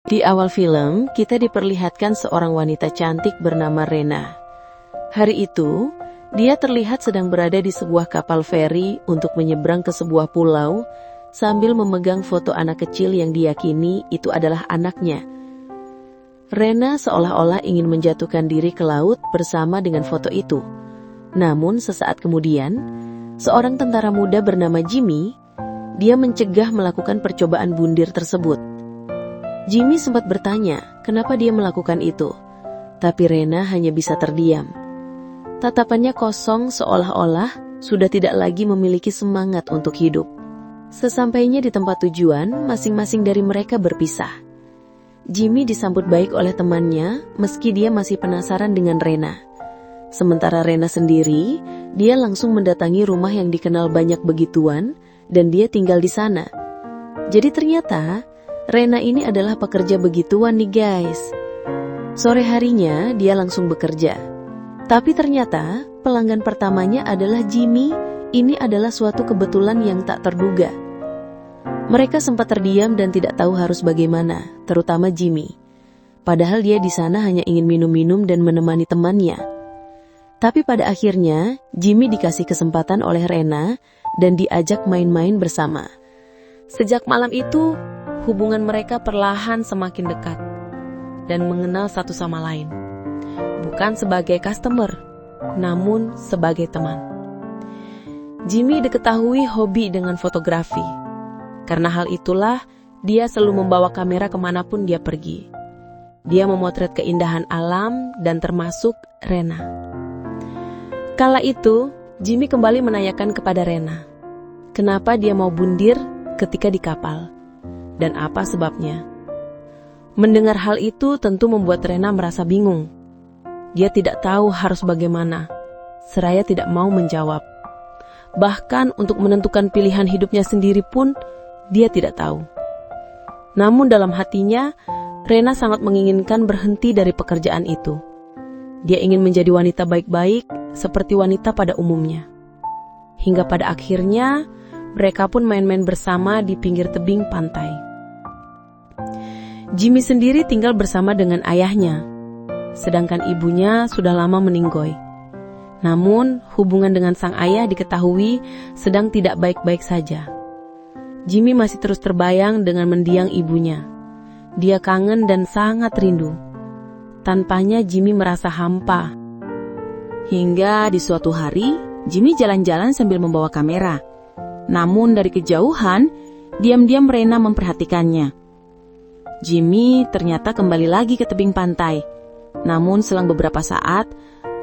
Di awal film, kita diperlihatkan seorang wanita cantik bernama Rena. Hari itu, dia terlihat sedang berada di sebuah kapal feri untuk menyeberang ke sebuah pulau sambil memegang foto anak kecil yang diyakini itu adalah anaknya. Rena seolah-olah ingin menjatuhkan diri ke laut bersama dengan foto itu. Namun sesaat kemudian, seorang tentara muda bernama Jimmy, dia mencegah melakukan percobaan bundir tersebut. Jimmy sempat bertanya kenapa dia melakukan itu, tapi Rena hanya bisa terdiam. Tatapannya kosong seolah-olah sudah tidak lagi memiliki semangat untuk hidup. Sesampainya di tempat tujuan, masing-masing dari mereka berpisah. Jimmy disambut baik oleh temannya meski dia masih penasaran dengan Rena. Sementara Rena sendiri, dia langsung mendatangi rumah yang dikenal banyak begituan dan dia tinggal di sana. Jadi ternyata Rena ini adalah pekerja begituan nih guys. Sore harinya dia langsung bekerja. Tapi ternyata pelanggan pertamanya adalah Jimmy. Ini adalah suatu kebetulan yang tak terduga. Mereka sempat terdiam dan tidak tahu harus bagaimana, terutama Jimmy. Padahal dia di sana hanya ingin minum-minum dan menemani temannya. Tapi pada akhirnya Jimmy dikasih kesempatan oleh Rena dan diajak main-main bersama. Sejak malam itu, hubungan mereka perlahan semakin dekat dan mengenal satu sama lain. Bukan sebagai customer, namun sebagai teman. Jimmy diketahui hobi dengan fotografi. Karena hal itulah, dia selalu membawa kamera kemanapun dia pergi. Dia memotret keindahan alam dan termasuk Rena. Kala itu, Jimmy kembali menanyakan kepada Rena, kenapa dia mau bundir ketika di kapal. Dan apa sebabnya? Mendengar hal itu tentu membuat Rena merasa bingung. Dia tidak tahu harus bagaimana. Seraya tidak mau menjawab. Bahkan untuk menentukan pilihan hidupnya sendiri pun, dia tidak tahu. Namun dalam hatinya, Rena sangat menginginkan berhenti dari pekerjaan itu. Dia ingin menjadi wanita baik-baik seperti wanita pada umumnya. Hingga pada akhirnya, mereka pun main-main bersama di pinggir tebing pantai. Jimmy sendiri tinggal bersama dengan ayahnya, sedangkan ibunya sudah lama meninggoy. Namun, hubungan dengan sang ayah diketahui sedang tidak baik-baik saja. Jimmy masih terus terbayang dengan mendiang ibunya. Dia kangen dan sangat rindu. Tanpanya Jimmy merasa hampa. Hingga di suatu hari, Jimmy jalan-jalan sambil membawa kamera. Namun dari kejauhan, diam-diam Rena memperhatikannya. Jimmy ternyata kembali lagi ke tebing pantai. Namun selang beberapa saat,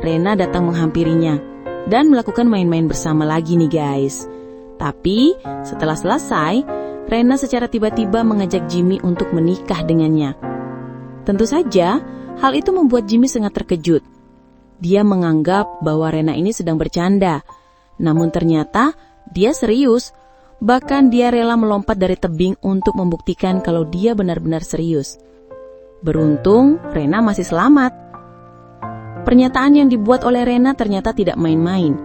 Rena datang menghampirinya dan melakukan main-main bersama lagi nih guys. Tapi setelah selesai, Rena secara tiba-tiba mengajak Jimmy untuk menikah dengannya. Tentu saja, hal itu membuat Jimmy sangat terkejut. Dia menganggap bahwa Rena ini sedang bercanda. Namun ternyata dia serius. Bahkan dia rela melompat dari tebing untuk membuktikan kalau dia benar-benar serius. Beruntung, Rena masih selamat. Pernyataan yang dibuat oleh Rena ternyata tidak main-main.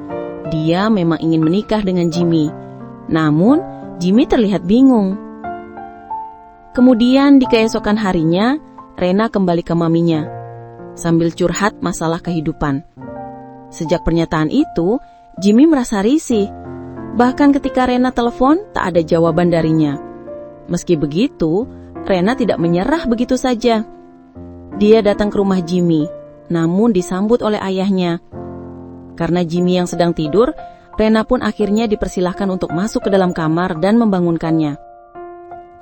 Dia memang ingin menikah dengan Jimmy. Namun, Jimmy terlihat bingung. Kemudian di keesokan harinya, Rena kembali ke maminya, sambil curhat masalah kehidupan. Sejak pernyataan itu, Jimmy merasa risih. Bahkan ketika Rena telepon, tak ada jawaban darinya. Meski begitu, Rena tidak menyerah begitu saja. Dia datang ke rumah Jimmy, namun disambut oleh ayahnya. Karena Jimmy yang sedang tidur, Rena pun akhirnya dipersilahkan untuk masuk ke dalam kamar dan membangunkannya.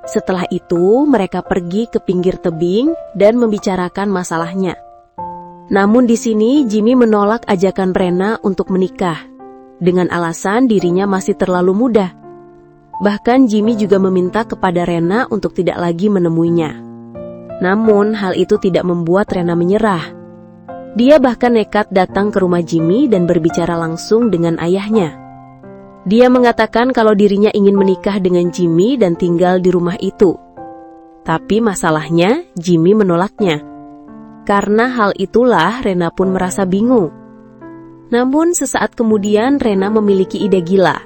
Setelah itu, mereka pergi ke pinggir tebing dan membicarakan masalahnya. Namun di sini Jimmy menolak ajakan Rena untuk menikah, dengan alasan dirinya masih terlalu muda. Bahkan Jimmy juga meminta kepada Rena untuk tidak lagi menemuinya. Namun hal itu tidak membuat Rena menyerah. Dia bahkan nekat datang ke rumah Jimmy dan berbicara langsung dengan ayahnya. Dia mengatakan kalau dirinya ingin menikah dengan Jimmy dan tinggal di rumah itu. Tapi masalahnya Jimmy menolaknya. Karena hal itulah Rena pun merasa bingung. Namun sesaat kemudian Rena memiliki ide gila.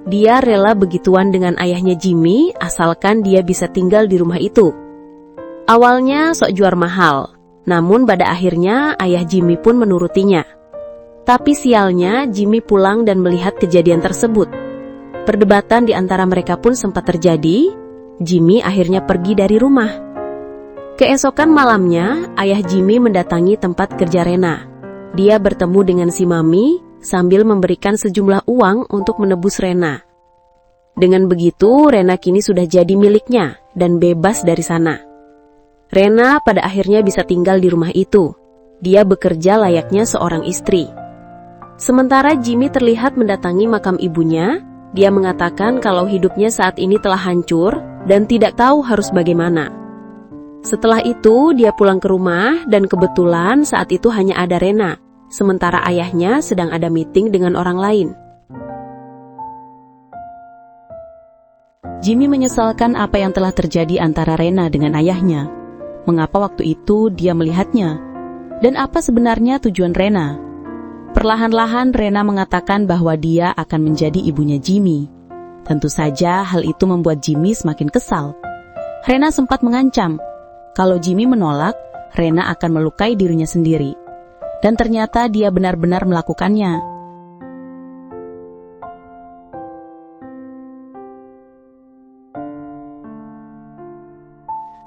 Dia rela begituan dengan ayahnya Jimmy asalkan dia bisa tinggal di rumah itu. Awalnya sok jual mahal, namun pada akhirnya ayah Jimmy pun menurutinya. Tapi sialnya Jimmy pulang dan melihat kejadian tersebut. Perdebatan di antara mereka pun sempat terjadi. Jimmy akhirnya pergi dari rumah. Keesokan malamnya, ayah Jimmy mendatangi tempat kerja Rena. Dia bertemu dengan si Mami sambil memberikan sejumlah uang untuk menebus Rena. Dengan begitu, Rena kini sudah jadi miliknya dan bebas dari sana. Rena pada akhirnya bisa tinggal di rumah itu. Dia bekerja layaknya seorang istri. Sementara Jimmy terlihat mendatangi makam ibunya, dia mengatakan kalau hidupnya saat ini telah hancur dan tidak tahu harus bagaimana. Setelah itu, dia pulang ke rumah dan kebetulan saat itu hanya ada Rena, sementara ayahnya sedang ada meeting dengan orang lain. Jimmy menyesalkan apa yang telah terjadi antara Rena dengan ayahnya. Mengapa waktu itu dia melihatnya? Dan apa sebenarnya tujuan Rena? Perlahan-lahan Rena mengatakan bahwa dia akan menjadi ibunya Jimmy. Tentu saja hal itu membuat Jimmy semakin kesal. Rena sempat mengancam, kalau Jimmy menolak, Rena akan melukai dirinya sendiri. Dan ternyata dia benar-benar melakukannya.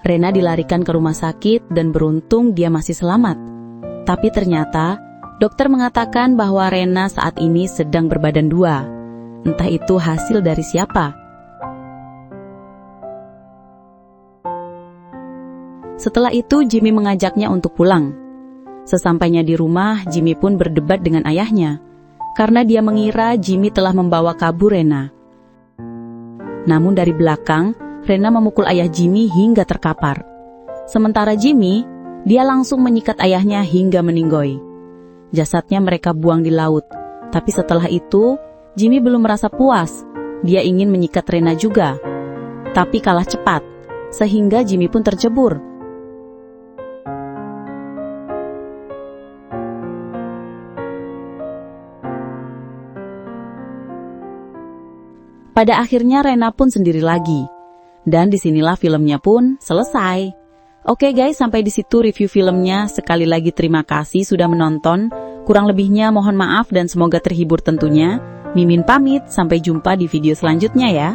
Rena dilarikan ke rumah sakit dan beruntung dia masih selamat. Tapi ternyata, dokter mengatakan bahwa Rena saat ini sedang berbadan dua. Entah itu hasil dari siapa. Setelah itu, Jimmy mengajaknya untuk pulang. Sesampainya di rumah, Jimmy pun berdebat dengan ayahnya. Karena dia mengira Jimmy telah membawa kabur Rena. Namun dari belakang, Rena memukul ayah Jimmy hingga terkapar. Sementara Jimmy, dia langsung menyikat ayahnya hingga meninggoy. Jasadnya mereka buang di laut. Tapi setelah itu, Jimmy belum merasa puas. Dia ingin menyikat Rena juga. Tapi kalah cepat, sehingga Jimmy pun tercebur. Pada akhirnya Rena pun sendiri lagi. Dan disinilah filmnya pun selesai. Oke guys, sampai di situ review filmnya. Sekali lagi terima kasih sudah menonton. Kurang lebihnya mohon maaf dan semoga terhibur tentunya. Mimin pamit, sampai jumpa di video selanjutnya ya.